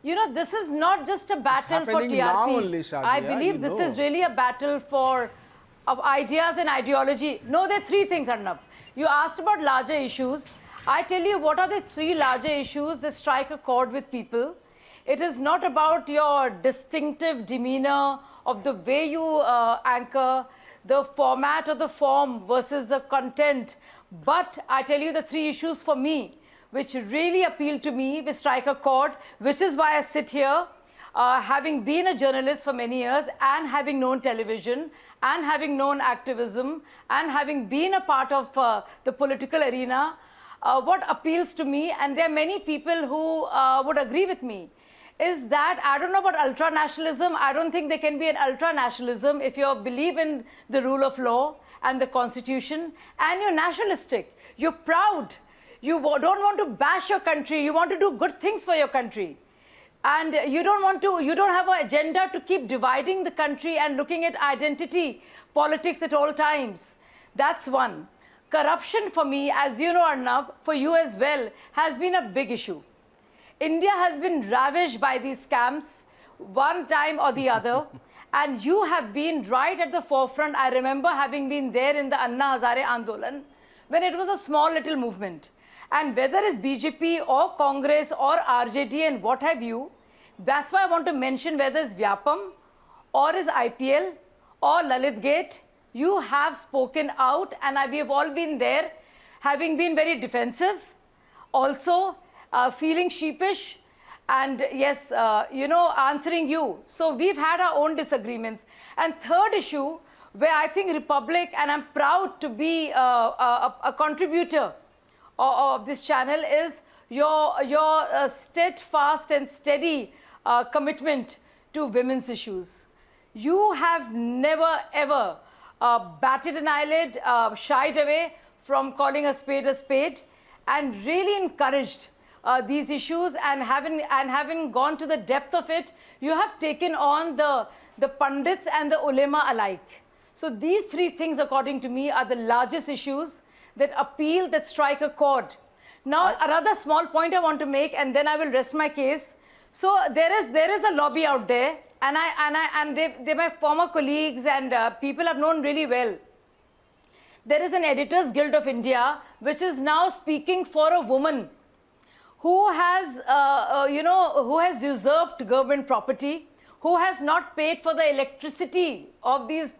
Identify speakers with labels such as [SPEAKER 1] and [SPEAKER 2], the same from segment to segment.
[SPEAKER 1] You know, this is not just a battle for TRPs. I believe this is really a battle for of ideas and ideology. No, there are three things, Arnab. You asked about larger issues. I tell you what are the three larger issues that strike a chord with people. It is not about your distinctive demeanor of the way you anchor, the format or the form versus the content. But I tell you the three issues for me, which really appeal to me, which strike a chord, which is why I sit here, having been a journalist for many years and having known television and having known activism and having been a part of the political arena. What appeals to me, and there are many people who would agree with me, is that I don't know about ultra-nationalism. I don't think there can be an ultra-nationalism if you believe in the rule of law and the constitution and you're nationalistic, you're proud. You don't want to bash your country. You want to do good things for your country. And you don't have an agenda to keep dividing the country and looking at identity politics at all times. That's one. Corruption for me, as you know, Arnab, for you as well, has been a big issue. India has been ravaged by these scams one time or the other. And you have been right at the forefront. I remember having been there in the Anna Hazare Andolan when it was a small little movement. And whether it's BJP or Congress or RJD and what have you, that's why I want to mention whether it's Vyapam or is IPL or Lalit Gate, you have spoken out and we have all been there, having been very defensive, also feeling sheepish and yes, you know, answering you. So we've had our own disagreements. And third issue, where I think Republic, and I'm proud to be a contributor of this channel, is your steadfast and steady commitment to women's issues. You have never ever batted an eyelid, shied away from calling a spade, and really encouraged these issues, and having gone to the depth of it, you have taken on the pundits and the ulema alike. So these three things, according to me, are the largest issues that appeal, that strike a chord. Now, another small point I want to make, and then I will rest my case. So there is a lobby out there, and they're my former colleagues and people I've known really well. There is an Editors Guild of India, which is now speaking for a woman who has, who has usurped government property, who has not paid for the electricity of these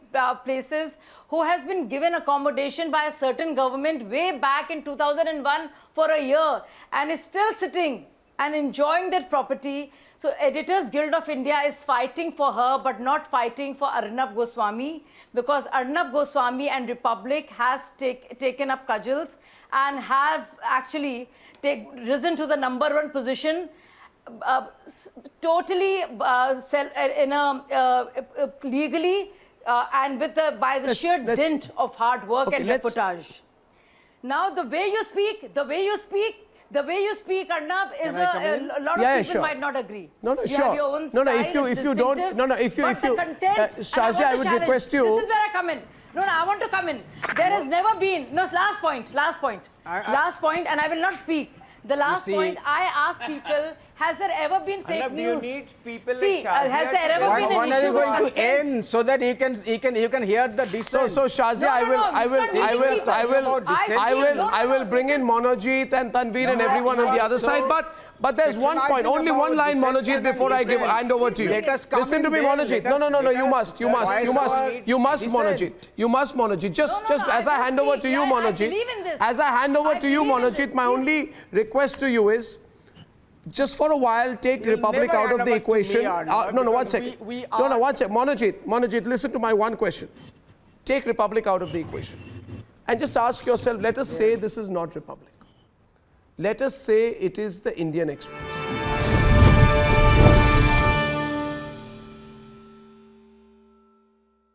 [SPEAKER 1] places, who has been given accommodation by a certain government way back in 2001 for a year and is still sitting and enjoying that property. So Editors Guild of India is fighting for her, but not fighting for Arnab Goswami, because Arnab Goswami and Republic has taken up cudgels and have actually risen to the #1 position, totally legally and with by the sheer dint of hard work and reportage. Now, the way you speak, Arnab, is a lot of people might not agree.
[SPEAKER 2] No,
[SPEAKER 1] you
[SPEAKER 2] sure.
[SPEAKER 1] have your own style,
[SPEAKER 2] if you don't, Shazia, I would request you.
[SPEAKER 1] This is where I come in. No, I want to come in. There has never been, last point, and I will not speak. The last point, I asked people, has there ever been fake news?
[SPEAKER 3] You need people like Shazia.
[SPEAKER 1] Has there ever been an issue?
[SPEAKER 3] When are you going to end so that you can hear the dissent?
[SPEAKER 2] So Shazia, I will bring in Monojit and Tanveer and everyone on the other side. But there's one point, only one line, Monojit, before I hand over to you. Listen to me, Monojit. No, you must, Monojit. You must, Monojit. Just as I hand over to you, Monojit. As I hand over to you, Monojit, my only request to you is, just for a while, take Republic out of the equation. No, one second. One second. Monojit, listen to my one question. Take Republic out of the equation. And just ask yourself, let us say this is not Republic. Let us say it is the Indian Express.